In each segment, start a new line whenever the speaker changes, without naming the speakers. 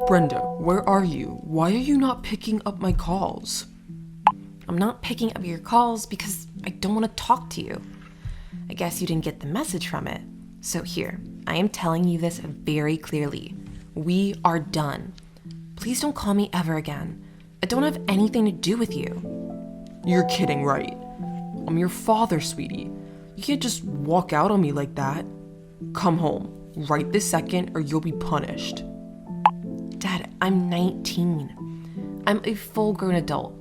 Brenda, where are you? Why are you not picking up my calls?
I'm not picking up your calls because I don't want to talk to you. I guess you didn't get the message from it. So here, I am telling you this very clearly. We are done. Please don't call me ever again. I don't have anything to do with you.
You're kidding, right? I'm your father, sweetie. You can't just walk out on me like that. Come home, right this second, or you'll be punished.
Dad, I'm 19. I'm a full-grown adult.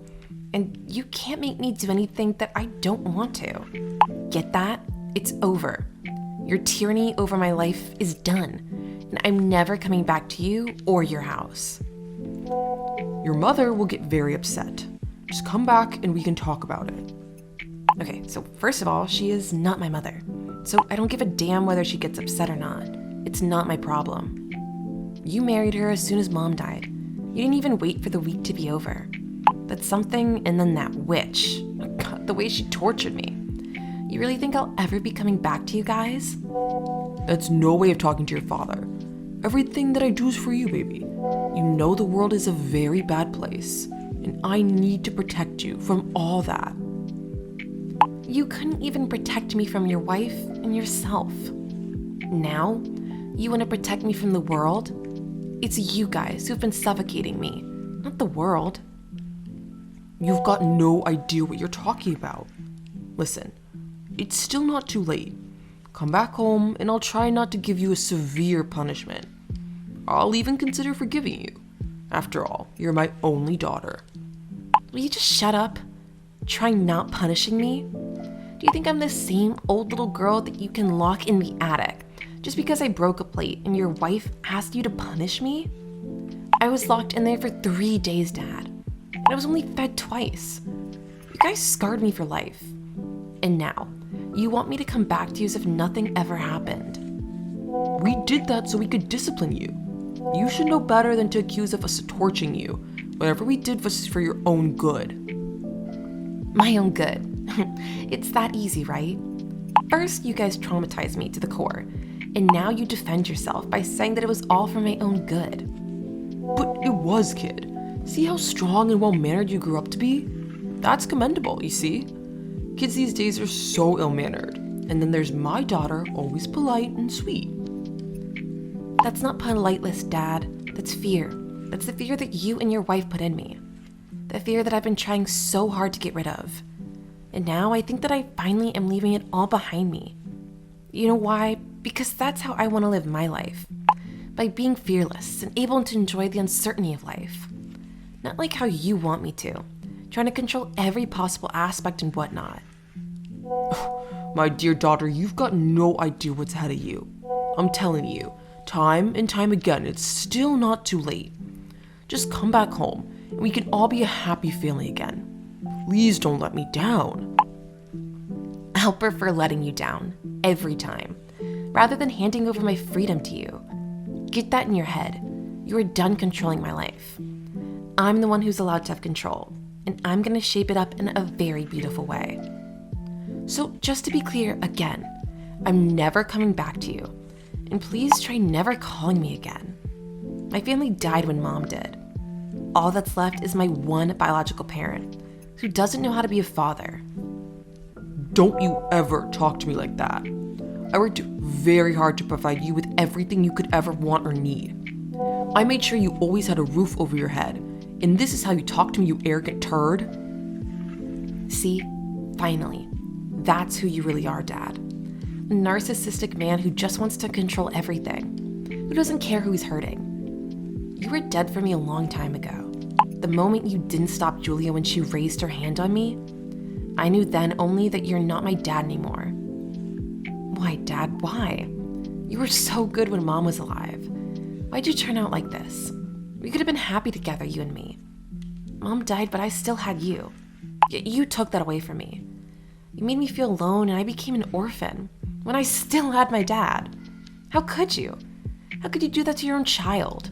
And you can't make me do anything that I don't want to. Get that? It's over. Your tyranny over my life is done. And I'm never coming back to you or your house.
Your mother will get very upset. Just come back and we can talk about it.
Okay, so first of all, she is not my mother. So I don't give a damn whether she gets upset or not. It's not my problem. You married her as soon as Mom died. You didn't even wait for the week to be over. That's something, and then that witch. God, the way she tortured me. You really think I'll ever be coming back to you guys?
That's no way of talking to your father. Everything that I do is for you, baby. You know the world is a very bad place, and I need to protect you from all that.
You couldn't even protect me from your wife and yourself. Now, you want to protect me from the world? It's you guys who've been suffocating me, not the world.
You've got no idea what you're talking about. Listen, it's still not too late. Come back home and I'll try not to give you a severe punishment. I'll even consider forgiving you. After all, you're my only daughter.
Will you just shut up? Try not punishing me? Do you think I'm the same old little girl that you can lock in the attic just because I broke a plate and your wife asked you to punish me? I was locked in there for 3 days, Dad. And I was only fed twice. You guys scarred me for life. And now, you want me to come back to you as if nothing ever happened.
We did that so we could discipline you. You should know better than to accuse of us torturing you. Whatever we did was for your own good.
My own good. It's that easy, right? First, you guys traumatized me to the core. And now you defend yourself by saying that it was all for my own good.
But it was, kid. See how strong and well-mannered you grew up to be? That's commendable, you see? Kids these days are so ill-mannered. And then there's my daughter, always polite and sweet.
That's not politeness, Dad. That's fear. That's the fear that you and your wife put in me. The fear that I've been trying so hard to get rid of. And now I think that I finally am leaving it all behind me. You know why? Because that's how I want to live my life. By being fearless and able to enjoy the uncertainty of life. Not like how you want me to, trying to control every possible aspect and whatnot.
My dear daughter, you've got no idea what's ahead of you. I'm telling you, time and time again, it's still not too late. Just come back home, and we can all be a happy family again. Please don't let me down.
I'll prefer letting you down, every time, rather than handing over my freedom to you. Get that in your head. You are done controlling my life. I'm the one who's allowed to have control, and I'm going to shape it up in a very beautiful way. So just to be clear again, I'm never coming back to you, and please try never calling me again. My family died when Mom did. All that's left is my one biological parent, who doesn't know how to be a father.
Don't you ever talk to me like that. I worked very hard to provide you with everything you could ever want or need. I made sure you always had a roof over your head, and this is how you talk to me, you arrogant turd?
See, finally, that's who you really are, Dad. A narcissistic man who just wants to control everything, who doesn't care who he's hurting. You were dead for me a long time ago. The moment you didn't stop Julia when she raised her hand on me, I knew then only that you're not my dad anymore. Why, Dad, why? You were so good when Mom was alive. Why'd you turn out like this? We could have been happy together, you and me. Mom died, but I still had you. Yet you took that away from me. You made me feel alone, and I became an orphan when I still had my dad. How could you? How could you do that to your own child?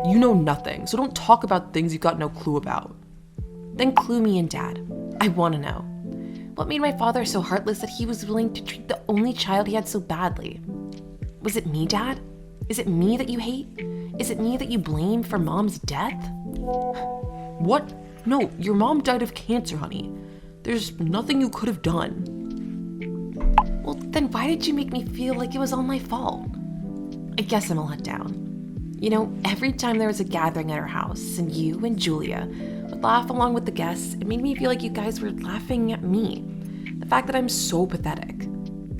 You know nothing, so don't talk about things you've got no clue about.
Then clue me in, Dad. I want to know. What made my father so heartless that he was willing to treat the only child he had so badly? Was it me, Dad? Is it me that you hate? Is it me that you blame for Mom's death?
What? No, your mom died of cancer, honey. There's nothing you could have done.
Well, then why did you make me feel like it was all my fault? I guess I'm a letdown. You know, every time there was a gathering at our house and you and Julia would laugh along with the guests, it made me feel like you guys were laughing at me. The fact that I'm so pathetic.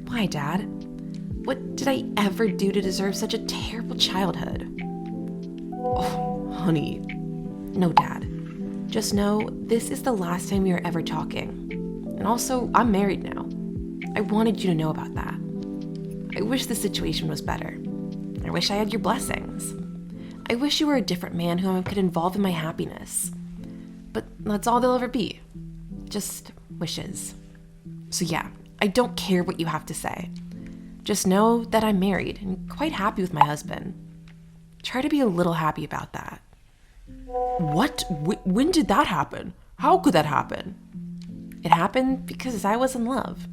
Why, Dad? What did I ever do to deserve such a terrible childhood?
Oh, honey.
No, Dad. Just know this is the last time we are ever talking. And also, I'm married now. I wanted you to know about that. I wish the situation was better. I wish I had your blessings. I wish you were a different man whom I could involve in my happiness. But that's all they'll ever be. Just wishes. So yeah, I don't care what you have to say. Just know that I'm married and quite happy with my husband. Try to be a little happy about that.
What? When did that happen? How could that happen?
It happened because I was in love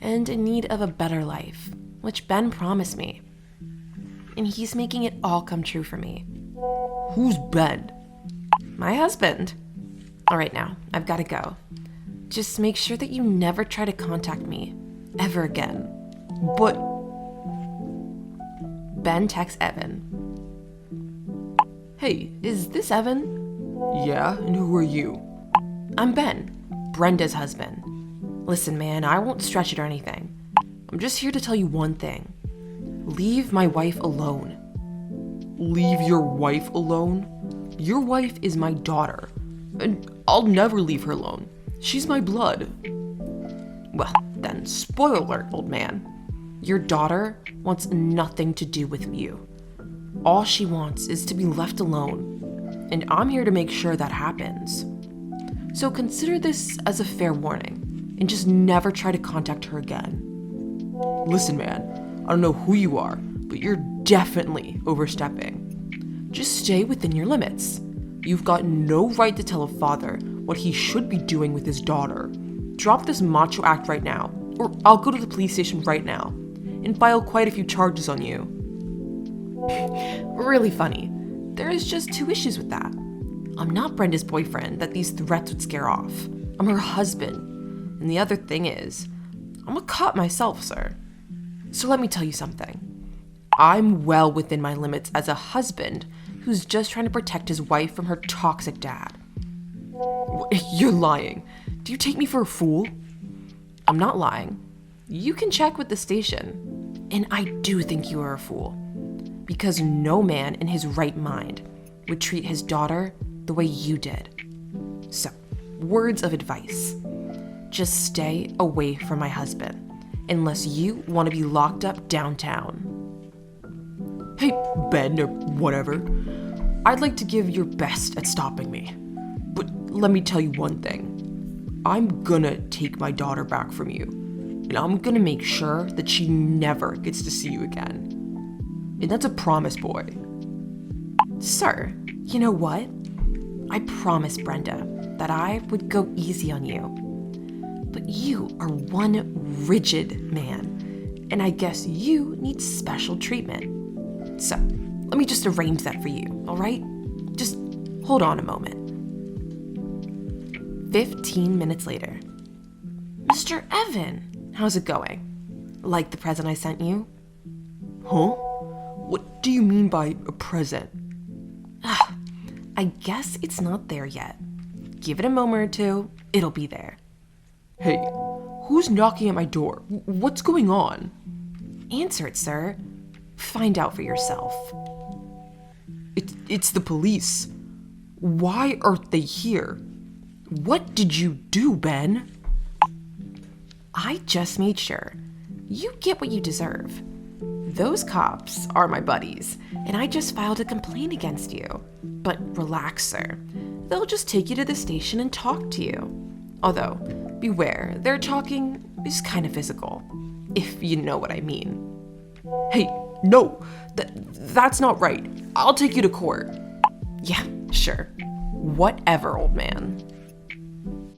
and in need of a better life, which Ben promised me. And he's making it all come true for me.
Who's Ben?
My husband. All right, now, I've got to go. Just make sure that you never try to contact me ever again.
But...
Ben texts Evan.
Hey, is this Evan? Yeah, and who are you?
I'm Ben, Brenda's husband. Listen, man, I won't stretch it or anything.
I'm just here to tell you one thing.
Leave my wife alone.
Leave your wife alone? Your wife is my daughter, and I'll never leave her alone. She's my blood.
Well, then, spoiler alert, old man. Your daughter wants nothing to do with you. All she wants is to be left alone, and I'm here to make sure that happens. So consider this as a fair warning, and just never try to contact her again.
Listen, man, I don't know who you are, but you're definitely overstepping. Just stay within your limits. You've got no right to tell a father what he should be doing with his daughter. Drop this macho act right now, or I'll go to the police station right now and file quite a few charges on you.
Really funny. There is just 2 issues with that. I'm not Brenda's boyfriend that these threats would scare off. I'm her husband. And the other thing is, I'm a cop myself, sir. So let me tell you something. I'm well within my limits as a husband who's just trying to protect his wife from her toxic dad.
You're lying. Do you take me for a fool?
I'm not lying. You can check with the station. And I do think you are a fool. Because no man in his right mind would treat his daughter the way you did. So, words of advice. Just stay away from my husband, unless you want to be locked up downtown.
Hey, Ben, or whatever. I'd like to give your best at stopping me. But let me tell you one thing. I'm gonna take my daughter back from you, and I'm gonna make sure that she never gets to see you again. And that's a promise, boy.
Sir, you know what? I promised Brenda that I would go easy on you. But you are one rigid man, and I guess you need special treatment. So, let me just arrange that for you, all right? Just hold on a moment. 15 minutes later. Mr. Evan, how's it going? Like the present I sent you?
Huh? What do you mean by a present?
I guess it's not there yet. Give it a moment or two, it'll be there.
Hey, who's knocking at my door? What's going on?
Answer it, sir. Find out for yourself.
It's the police. Why aren't they here? What did you do, Ben?
I just made sure. You get what you deserve. Those cops are my buddies, and I just filed a complaint against you. But relax, sir. They'll just take you to the station and talk to you. Although, beware, their talking is kind of physical, if you know what I mean.
Hey, no, that's not right. I'll take you to court.
Yeah, sure. Whatever, old man.